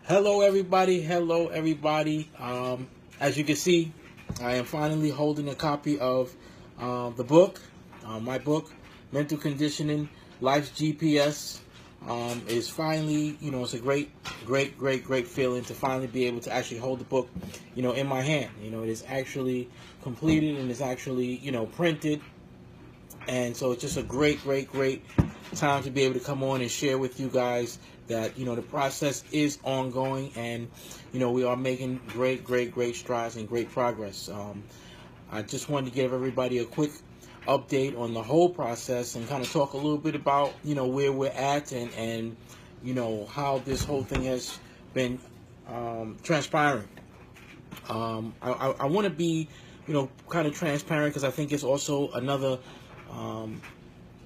Hello, everybody. Hello, everybody. As you can see, I am finally holding a copy of the book, my book, Mental Conditioning, Life's GPS. Is finally, it's a great feeling to finally be able to actually hold the book, in my hand. It is actually completed and it's actually, printed. And so it's just a great time to be able to come on and share with you guys that, the process is ongoing and, we are making great strides and great progress. I just wanted to give everybody a quick update on the whole process and kind of talk a little bit about, where we're at and how this whole thing has been transpiring. I want to be, kind of transparent because I think it's also another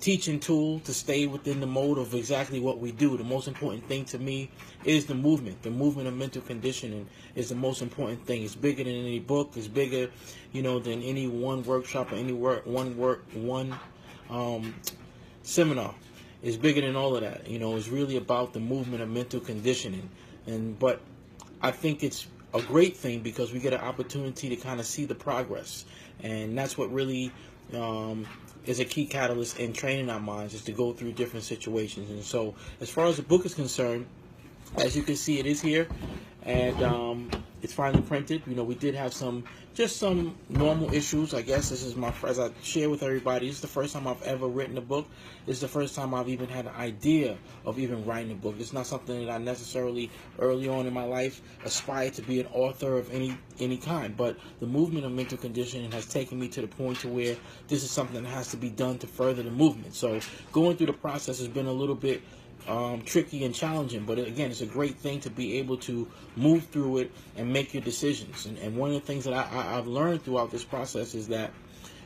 teaching tool to stay within the mode of exactly what we do. The most important thing to me is the movement. The movement of mental conditioning is the most important thing. It's bigger than any book. It's bigger, than any one workshop or any one seminar. It's bigger than all of that. It's really about the movement of mental conditioning. But I think it's a great thing because we get an opportunity to kind of see the progress, and that's what really is a key catalyst in training our minds, is to go through different situations. And so, as far as the book is concerned, as you can see, it is here, and it's finally printed. We did have some normal issues. I guess this is as I share with everybody, this is the first time I've ever written a book. This is the first time I've even had an idea of even writing a book. It's not something that I necessarily early on in my life aspired to be an author of any kind, but the movement of mental conditioning has taken me to the point to where this is something that has to be done to further the movement. So going through the process has been a little bit tricky and challenging, but again, it's a great thing to be able to move through it and make your decisions. And one of the things that I've learned throughout this process is that,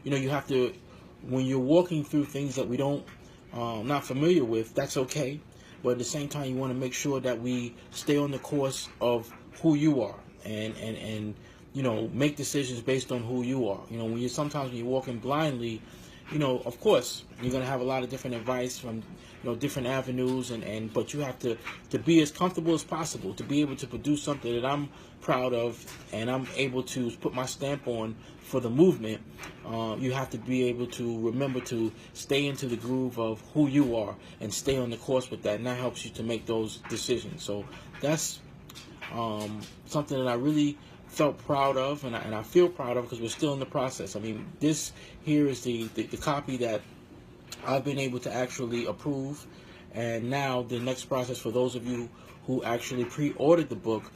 you have to, when you're walking through things that we don't, not familiar with, that's okay. But at the same time, you want to make sure that we stay on the course of who you are and make decisions based on who you are. Sometimes when you're walking blindly, of course, you're going to have a lot of different advice from, different avenues, but you have to be as comfortable as possible, to be able to produce something that I'm proud of and I'm able to put my stamp on for the movement. You have to be able to remember to stay into the groove of who you are and stay on the course with that, and that helps you to make those decisions. So that's something that I really felt proud of, and I feel proud of because we're still in the process. I mean, this here is the copy that I've been able to actually approve, and now the next process for those of you who actually pre-ordered the book,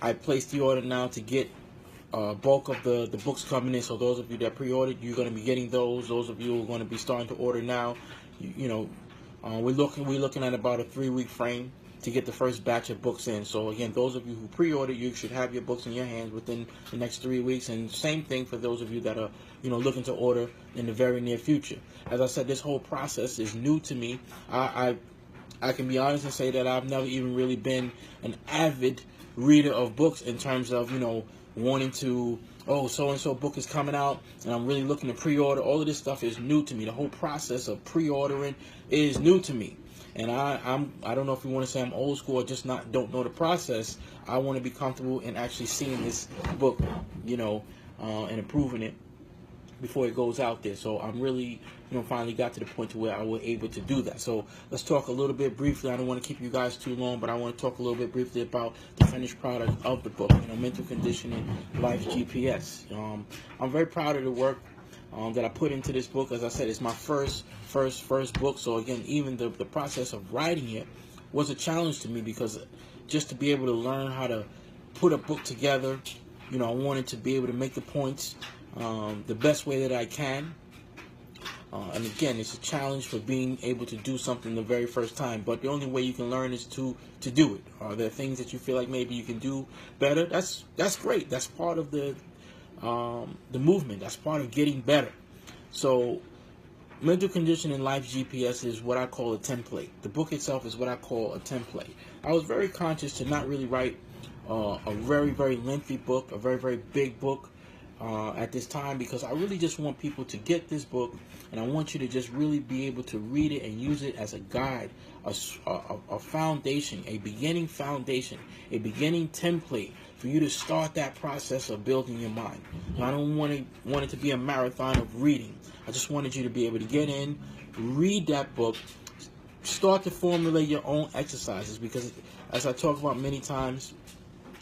I placed the order now to get bulk of the books coming in. So those of you that pre-ordered, you're going to be getting those. Those of you who are going to be starting to order now, we're looking at about a 3-week frame to get the first batch of books in. So again, those of you who pre-ordered, you should have your books in your hands within the next 3 weeks. And same thing for those of you that are, looking to order in the very near future. As I said, this whole process is new to me. I can be honest and say that I've never even really been an avid reader of books in terms of, wanting to, oh, so-and-so book is coming out and I'm really looking to pre-order. All of this stuff is new to me. The whole process of pre-ordering is new to me. And I don't know if you want to say I'm old school or just don't know the process. I want to be comfortable in actually seeing this book, and approving it before it goes out there. So I'm really, finally got to the point to where I was able to do that. So let's talk a little bit briefly. I don't want to keep you guys too long, but I want to talk a little bit briefly about the finished product of the book, Mental Conditioning, Life's GPS. I'm very proud of the work that I put into this book. As I said, it's my first book. So again, even the process of writing it was a challenge to me, because just to be able to learn how to put a book together, I wanted to be able to make the points the best way that I can. And again, it's a challenge for being able to do something the very first time. But the only way you can learn is to do it. Are there things that you feel like maybe you can do better? That's great. That's part of the movement. That's part of getting better. So Mental Conditioning Life's GPS is what I call a template. The book itself is what I call a template. I was very conscious to not really write a very lengthy book, a very big book. at this time, because I really just want people to get this book, and I want you to just really be able to read it and use it as a guide, a foundation, a beginning foundation, a beginning template for you to start that process of building your mind. Now, I don't want it to be a marathon of reading. I just wanted you to be able to get in, read that book, start to formulate your own exercises, because as I talk about many times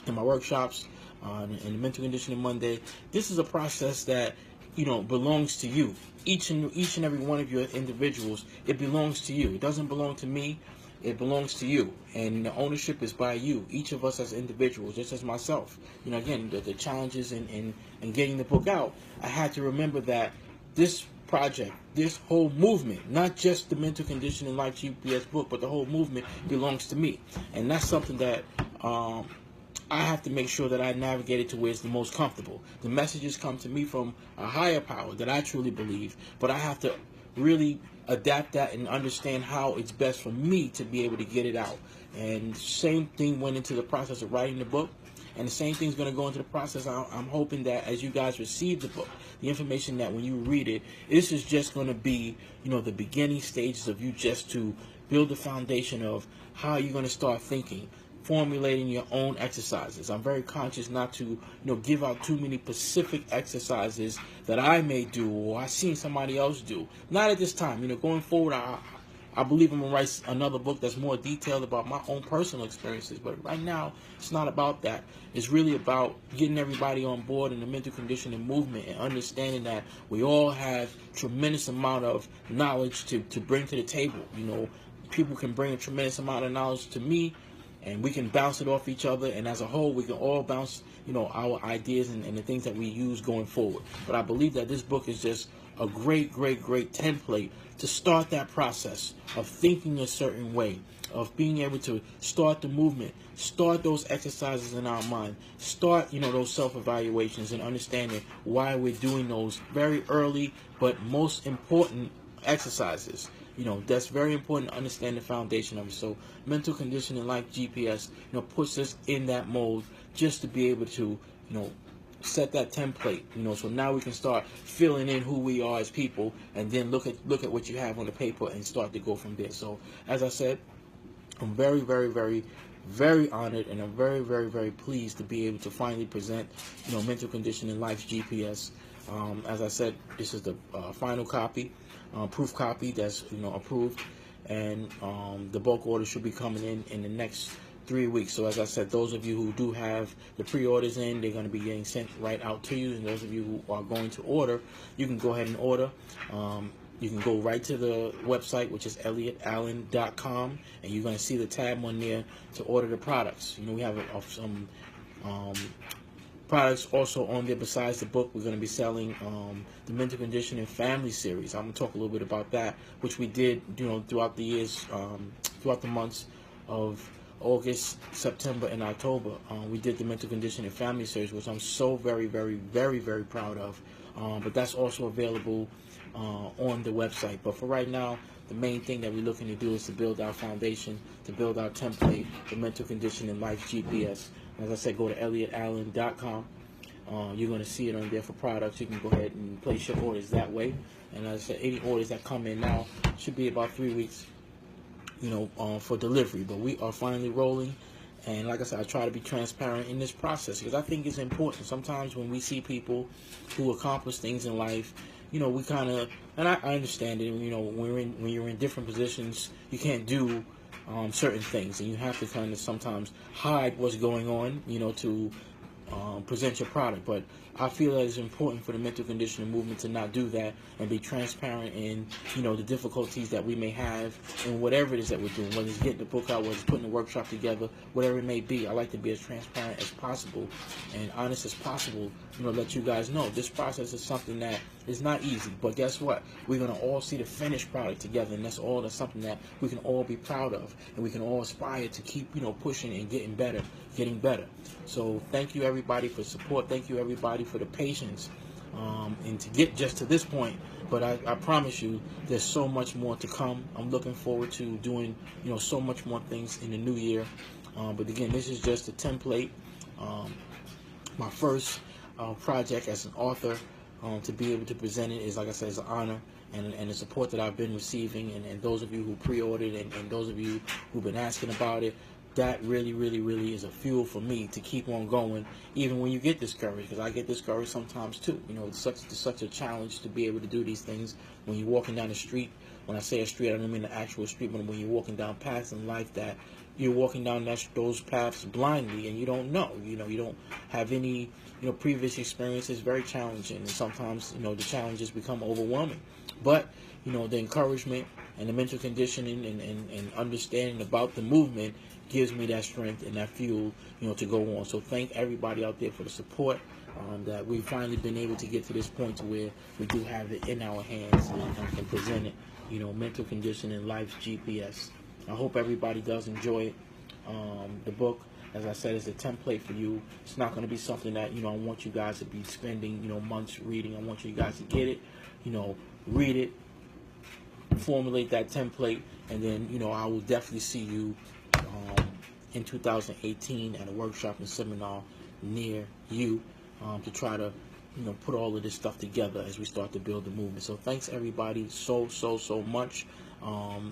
in my workshops, in the Mental Conditioning Monday, this is a process that belongs to you. Each and every one of your individuals, it belongs to you. It doesn't belong to me. It belongs to you, and the ownership is by you. Each of us as individuals, just as myself. Again, the challenges in getting the book out, I had to remember that this project, this whole movement, not just the Mental Conditioning Life G.P.S. book, but the whole movement belongs to me, and that's something that I have to make sure that I navigate it to where it's the most comfortable. The messages come to me from a higher power that I truly believe, but I have to really adapt that and understand how it's best for me to be able to get it out. And same thing went into the process of writing the book, and the same thing's going to go into the process. I'm hoping that as you guys receive the book, the information that when you read it, this is just going to be, the beginning stages of you just to build the foundation of how you're going to start thinking, formulating your own exercises. I'm very conscious not to, give out too many specific exercises that I may do or I've seen somebody else do. Not at this time. Going forward, I believe I'm going to write another book that's more detailed about my own personal experiences. But right now, it's not about that. It's really about getting everybody on board in the mental conditioning movement and understanding that we all have tremendous amount of knowledge to bring to the table. People can bring a tremendous amount of knowledge to me, and we can bounce it off each other, and as a whole, we can all bounce, our ideas and the things that we use going forward. But I believe that this book is just a great, great, great template to start that process of thinking a certain way, of being able to start the movement, start those exercises in our mind, start, those self-evaluations and understanding why we're doing those very early but most important exercises. That's very important to understand the foundation of it. So Mental Conditioning Life GPS, puts us in that mode just to be able to, set that template, so now we can start filling in who we are as people, and then look at what you have on the paper and start to go from there. So as I said, I'm very, very, very, very honored, and I'm very, very, very pleased to be able to finally present, Mental Conditioning Life's GPS. As I said, this is the final copy, proof copy that's approved, and the bulk order should be coming in the next 3 weeks. So as I said, those of you who do have the pre-orders in, they're going to be getting sent right out to you. And those of you who are going to order, you can go ahead and order. You can go right to the website, which is ElliottAllen.com, and you're going to see the tab on there to order the products. We have some products also on there besides the book. We're going to be selling the Mental Conditioning Family Series. I'm going to talk a little bit about that, which we did, throughout the years, throughout the months of August, September, and October. We did the Mental Conditioning Family Series, which I'm so very, very, very, very proud of. But that's also available on the website. But for right now, the main thing that we're looking to do is to build our foundation, to build our template, the Mental Conditioning Life GPS. As I said, go to ElliottAllen.com. You're going to see it on there for products. You can go ahead and place your orders that way. And as I said, any orders that come in now should be about 3 weeks, for delivery. But we are finally rolling. And like I said, I try to be transparent in this process because I think it's important. Sometimes when we see people who accomplish things in life, we kind of, and I understand it, when you're in different positions, you can't do certain things, and you have to kind of sometimes hide what's going on, to present your product. But I feel that it's important for the mental conditioning movement to not do that and be transparent in, the difficulties that we may have in whatever it is that we're doing, whether it's getting the book out, whether it's putting the workshop together, whatever it may be. I like to be as transparent as possible and honest as possible, let you guys know this process is something that is not easy. But guess what? We're going to all see the finished product together, and that's something that we can all be proud of, and we can all aspire to keep, pushing and getting better. So thank you, everybody, for support. Thank you, everybody, for the patience and to get just to this point. But I promise you, there's so much more to come. I'm looking forward to doing, so much more things in the new year. But again, this is just a template. My first project as an author. To be able to present it is, like I said, is an honor, and the support that I've been receiving, and those of you who pre-ordered, and those of you who've been asking about it, that really, really, really is a fuel for me to keep on going, even when you get discouraged, because I get discouraged sometimes too. You know, it's such a challenge to be able to do these things when you're walking down the street. When I say a street, I don't mean the actual street, but when you're walking down paths in life that you're walking down those paths blindly, and you don't know. You know, you don't have any previous experience. Is very challenging, and sometimes the challenges become overwhelming. But the encouragement and the mental conditioning and understanding about the movement gives me that strength and that fuel to go on. So thank everybody out there for the support. That we've finally been able to get to this point to where we do have it in our hands and can present it. Mental conditioning, life's GPS. I hope everybody does enjoy it. The book, as I said, is a template for you. It's not going to be something that I want you guys to be spending months reading. I want you guys to get it, read it, formulate that template, and then I will definitely see you in 2018 at a workshop and seminar near you to try to put all of this stuff together as we start to build the movement. So thanks everybody so much.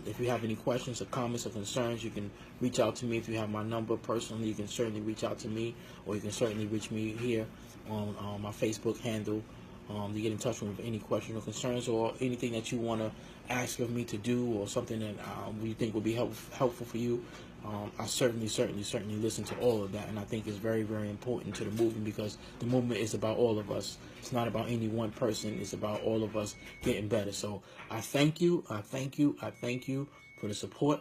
If you have any questions or comments or concerns, you can reach out to me. If you have my number personally, you can certainly reach out to me, or you can certainly reach me here on my Facebook handle to get in touch with any questions or concerns, or anything that you want to ask of me to do, or something that you think would be helpful for you. I certainly listen to all of that, and I think it's very, very important to the movement, because the movement is about all of us. It's not about any one person. It's about all of us getting better. So I thank you for the support,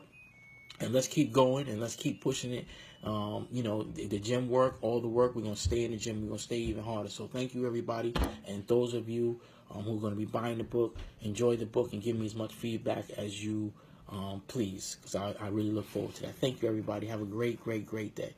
and let's keep going, and let's keep pushing it. The gym work, all the work, we're going to stay in the gym. We're going to stay even harder. So thank you, everybody. And those of you who are going to be buying the book, enjoy the book and give me as much feedback as you please, because I really look forward to that. Thank you, everybody. Have a great day.